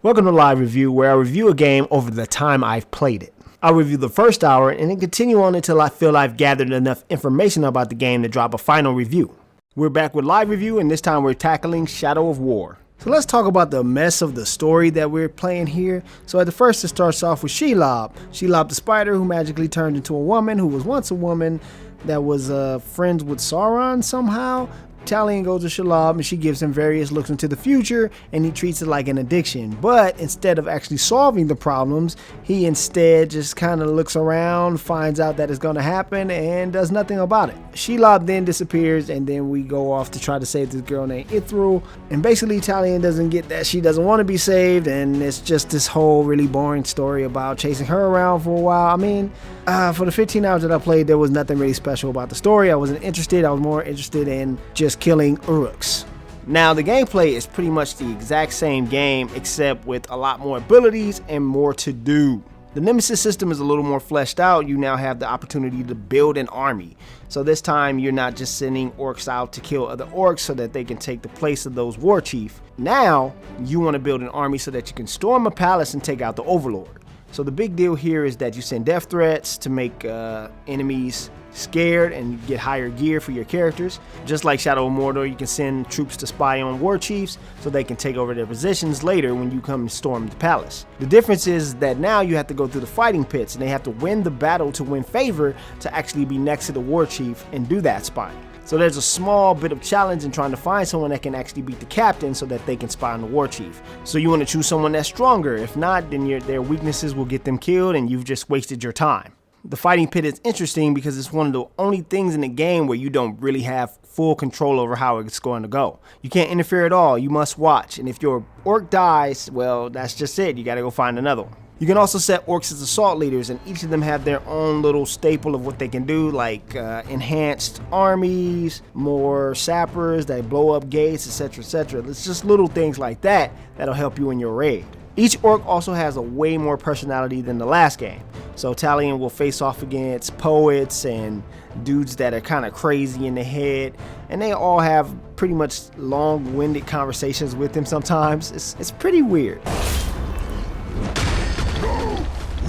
Welcome to Live Review, where I review a game over the time I've played it. I'll review the first hour and then continue on until I feel I've gathered enough information about the game to drop a final review. We're back with Live Review, and this time we're tackling Shadow of War. So let's talk about the mess of the story that we're playing here. So at the first, it starts off with Shelob. Shelob the spider, who magically turned into a woman, who was once a woman that was friends with Sauron somehow. Talion goes to Shelob and she gives him various looks into the future, and he treats it like an addiction. But instead of actually solving the problems, he instead just kind of looks around, finds out that it's going to happen, and does nothing about it. Shelob then disappears, and then we go off to try to save this girl named Ithril. And basically Talion doesn't get that she doesn't want to be saved, and it's just this whole really boring story about chasing her around for a while. I mean, for the 15 hours that I played, there was nothing really special about the story. I wasn't interested. I was more interested in just killing Uruks. Now, the gameplay is pretty much the exact same game, except with a lot more abilities and more to do. The Nemesis system is a little more fleshed out. You now have the opportunity to build an army. So this time you're not just sending orcs out to kill other orcs so that they can take the place of those war chief. Now you want to build an army so that you can storm a palace and take out the overlord. So the big deal here is that you send death threats to make enemies scared and get higher gear for your characters. Just like Shadow of Mordor, you can send troops to spy on war chiefs so they can take over their positions later when you come and storm the palace. The difference is that now you have to go through the fighting pits, and they have to win the battle to win favor to actually be next to the war chief and do that spying. So there's a small bit of challenge in trying to find someone that can actually beat the captain so that they can spy on the war chief. So you want to choose someone that's stronger. If not, then their weaknesses will get them killed and you've just wasted your time. The fighting pit is interesting because it's one of the only things in the game where you don't really have full control over how it's going to go. You can't interfere at all. You must watch. And if your orc dies, well, that's just it. You got to go find another one. You can also set orcs as assault leaders, and each of them have their own little staple of what they can do, like enhanced armies, more sappers that blow up gates, etc., etc. It's just little things like that that'll help you in your raid. Each orc also has a way more personality than the last game. So Talion will face off against poets and dudes that are kind of crazy in the head, and they all have pretty much long-winded conversations with him sometimes. It's pretty weird.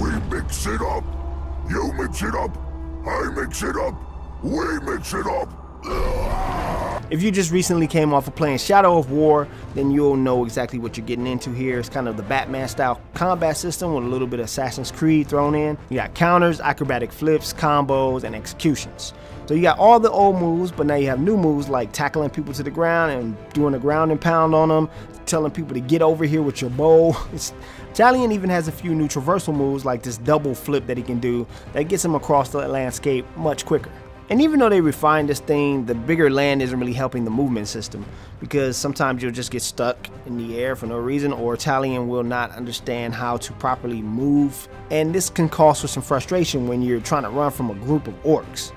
We mix it up. You mix it up. I mix it up. We mix it up. If you just recently came off of playing Shadow of War, then you'll know exactly what you're getting into here. It's kind of the Batman style combat system with a little bit of Assassin's Creed thrown in. You got counters, acrobatic flips, combos, and executions. So you got all the old moves, but now you have new moves like tackling people to the ground and doing a ground and pound on them, telling people to get over here with your bow. Talion even has a few new traversal moves like this double flip that he can do that gets him across the landscape much quicker. And even though they refined this thing, the bigger land isn't really helping the movement system, because sometimes you'll just get stuck in the air for no reason, or Talion will not understand how to properly move, and this can cause for some frustration when you're trying to run from a group of orcs.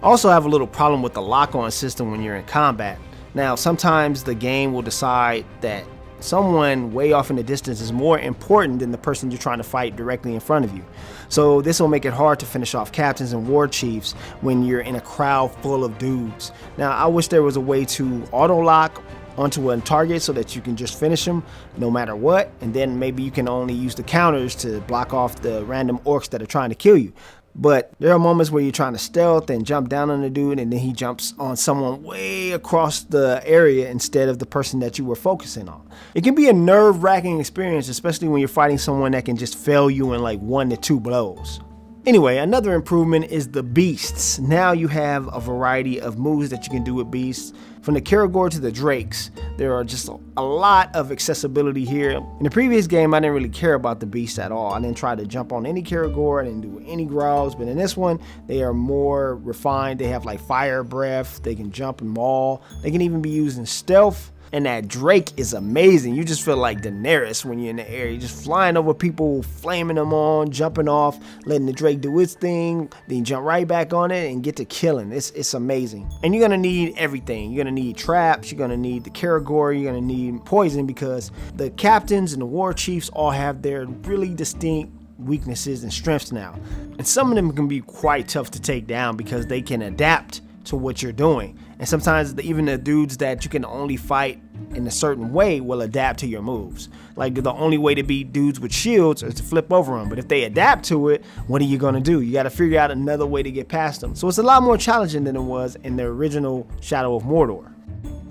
I also have a little problem with the lock-on system when you're in combat. Now, sometimes the game will decide that someone way off in the distance is more important than the person you're trying to fight directly in front of you. So this will make it hard to finish off captains and war chiefs when you're in a crowd full of dudes. Now, I wish there was a way to auto-lock onto a target so that you can just finish them no matter what, and then maybe you can only use the counters to block off the random orcs that are trying to kill you. But there are moments where you're trying to stealth and jump down on the dude, and then he jumps on someone way across the area instead of the person that you were focusing on. It can be a nerve-wracking experience, especially when you're fighting someone that can just fail you in like 1 to 2 blows. Anyway, another improvement is the beasts. Now you have a variety of moves that you can do with beasts. From the Karagor to the Drakes, there are just a lot of accessibility here. In the previous game, I didn't really care about the beasts at all. I didn't try to jump on any Karagor, I didn't do any growls, but in this one, they are more refined. They have like fire breath, they can jump and maul, they can even be used in stealth. And that Drake is amazing. You just feel like Daenerys when you're in the air. You're just flying over people, flaming them on, jumping off, letting the Drake do its thing, then jump right back on it and get to killing. It's amazing. And you're gonna need everything. You're gonna need traps, you're gonna need the Karagor, you're gonna need poison, because the captains and the war chiefs all have their really distinct weaknesses and strengths now. And some of them can be quite tough to take down because they can adapt to what you're doing. And sometimes even the dudes that you can only fight in a certain way will adapt to your moves. Like the only way to beat dudes with shields is to flip over them. But if they adapt to it, what are you going to do? You got to figure out another way to get past them. So it's a lot more challenging than it was in the original Shadow of Mordor.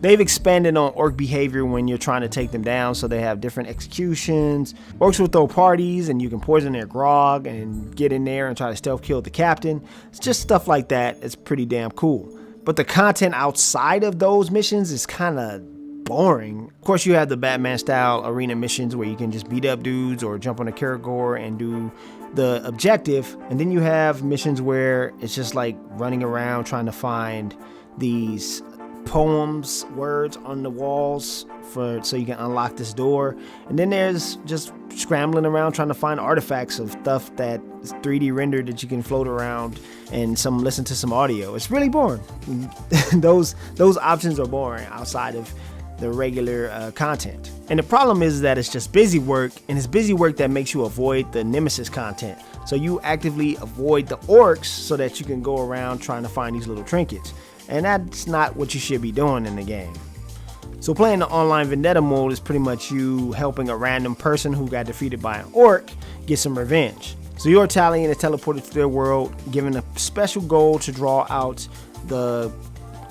They've expanded on orc behavior when you're trying to take them down, so they have different executions. Orcs will throw parties and you can poison their grog and get in there and try to stealth kill the captain. It's just stuff like that. It's pretty damn cool. But the content outside of those missions is kind of boring. Of course, you have the Batman style arena missions where you can just beat up dudes or jump on a Karagor and do the objective. And then you have missions where it's just like running around trying to find these poems, words on the walls so you can unlock this door. And then there's just scrambling around trying to find artifacts of stuff that is 3D rendered that you can float around and listen to some audio. It's really boring. those options are boring outside of the regular content. And the problem is that it's just busy work, and it's busy work that makes you avoid the Nemesis content. So you actively avoid the orcs so that you can go around trying to find these little trinkets. And that's not what you should be doing in the game. So playing the online vendetta mode is pretty much you helping a random person who got defeated by an orc get some revenge. So your Italian is teleported to their world, given a special goal to draw out the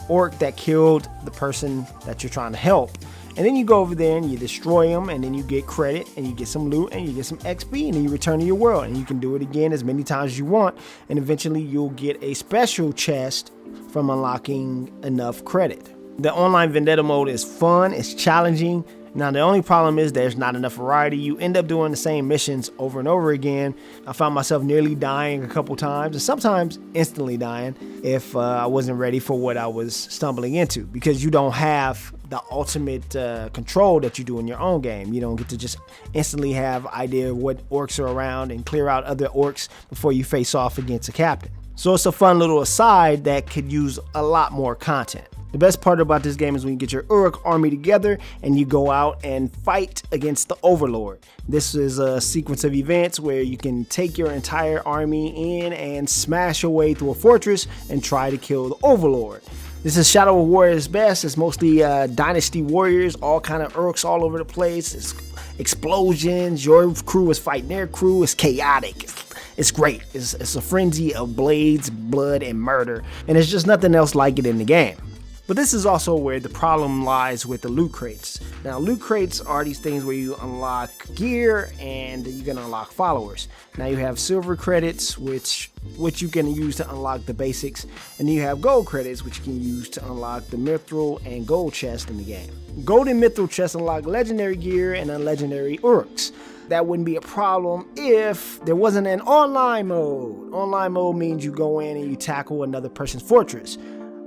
orc that killed the person that you're trying to help. And then you go over there and you destroy them, and then you get credit and you get some loot and you get some XP, and then you return to your world and you can do it again as many times as you want, and eventually you'll get a special chest from unlocking enough credit. The online vendetta mode is fun, it's challenging. Now the only problem is there's not enough variety. You end up doing the same missions over and over again. I found myself nearly dying a couple times, and sometimes instantly dying if I wasn't ready for what I was stumbling into, because you don't have the ultimate control that you do in your own game. You don't get to just instantly have idea of what orcs are around and clear out other orcs before you face off against a captain. So it's a fun little aside that could use a lot more content. The best part about this game is when you get your Uruk army together and you go out and fight against the Overlord. This is a sequence of events where you can take your entire army in and smash your way through a fortress and try to kill the Overlord. This is Shadow of War at its best. It's mostly dynasty warriors, all kind of Uruks all over the place. It's explosions, your crew is fighting their crew. It's chaotic. It's great. It's a frenzy of blades, blood, and murder, and there's just nothing else like it in the game. But this is also where the problem lies with the loot crates. Now, loot crates are these things where you unlock gear and you can unlock followers. Now you have silver credits, which you can use to unlock the basics, and then you have gold credits, which you can use to unlock the mithril and gold chests in the game. Gold and mithril chests unlock legendary gear and unlegendary Uruks. That wouldn't be a problem if there wasn't an online mode. Online mode means you go in and you tackle another person's fortress.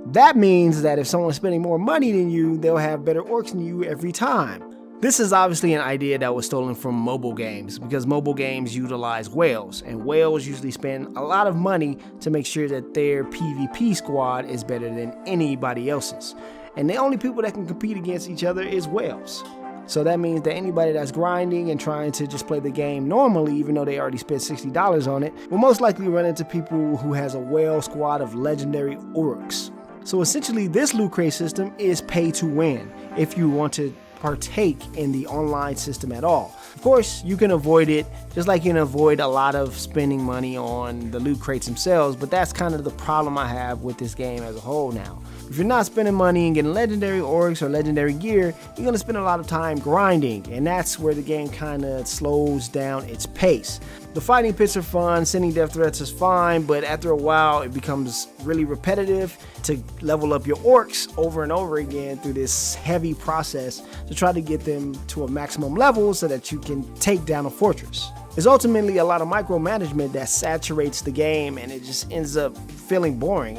That means that if someone's spending more money than you, they'll have better orcs than you every time. This is obviously an idea that was stolen from mobile games, because mobile games utilize whales, and whales usually spend a lot of money to make sure that their PvP squad is better than anybody else's. And the only people that can compete against each other is whales. So that means that anybody that's grinding and trying to just play the game normally, even though they already spent $60 on it, will most likely run into people who has a whale squad of legendary Uruks. So essentially, this loot crate system is pay to win if you want to partake in the online system at all. Of course, you can avoid it, just like you can avoid a lot of spending money on the loot crates themselves, but that's kind of the problem I have with this game as a whole now. If you're not spending money and getting legendary orcs or legendary gear, you're going to spend a lot of time grinding, and that's where the game kind of slows down its pace. The fighting pits are fun, sending death threats is fine, but after a while it becomes really repetitive to level up your orcs over and over again through this heavy process to try to get them to a maximum level so that you can take down a fortress. It's ultimately a lot of micromanagement that saturates the game, and it just ends up feeling boring.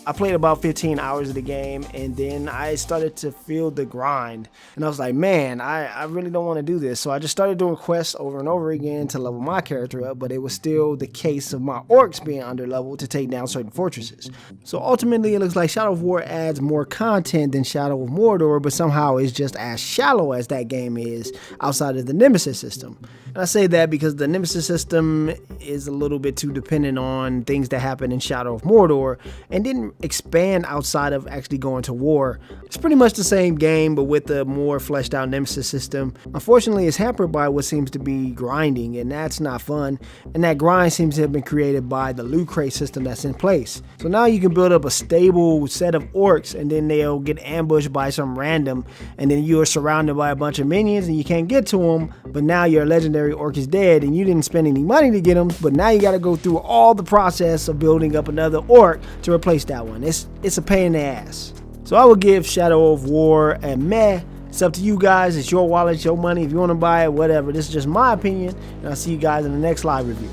I played about 15 hours of the game, and then I started to feel the grind, and I was like, man, I really don't want to do this. So I just started doing quests over and over again to level my character up, but it was still the case of my orcs being under leveled to take down certain fortresses. So ultimately it looks like Shadow of War adds more content than Shadow of Mordor, but somehow it's just as shallow as that game is outside of the Nemesis system. And I say that because the Nemesis system is a little bit too dependent on things that happen in Shadow of Mordor, and didn't expand outside of actually going to war. It's pretty much the same game, but with a more fleshed out nemesis system. Unfortunately, it's hampered by what seems to be grinding, and that's not fun. And that grind seems to have been created by the loot crate system that's in place. So now you can build up a stable set of orcs, and then they'll get ambushed by some random, and then you're surrounded by a bunch of minions and you can't get to them, but now your legendary orc is dead and you didn't spend any money to get them, but now you got to go through all the process of building up another orc to replace that one. It's a pain in the ass. So I would give Shadow of War a meh. It's up to you guys. It's your wallet, your money. If you want to buy it, whatever. This is just my opinion, and I'll see you guys in the next live review.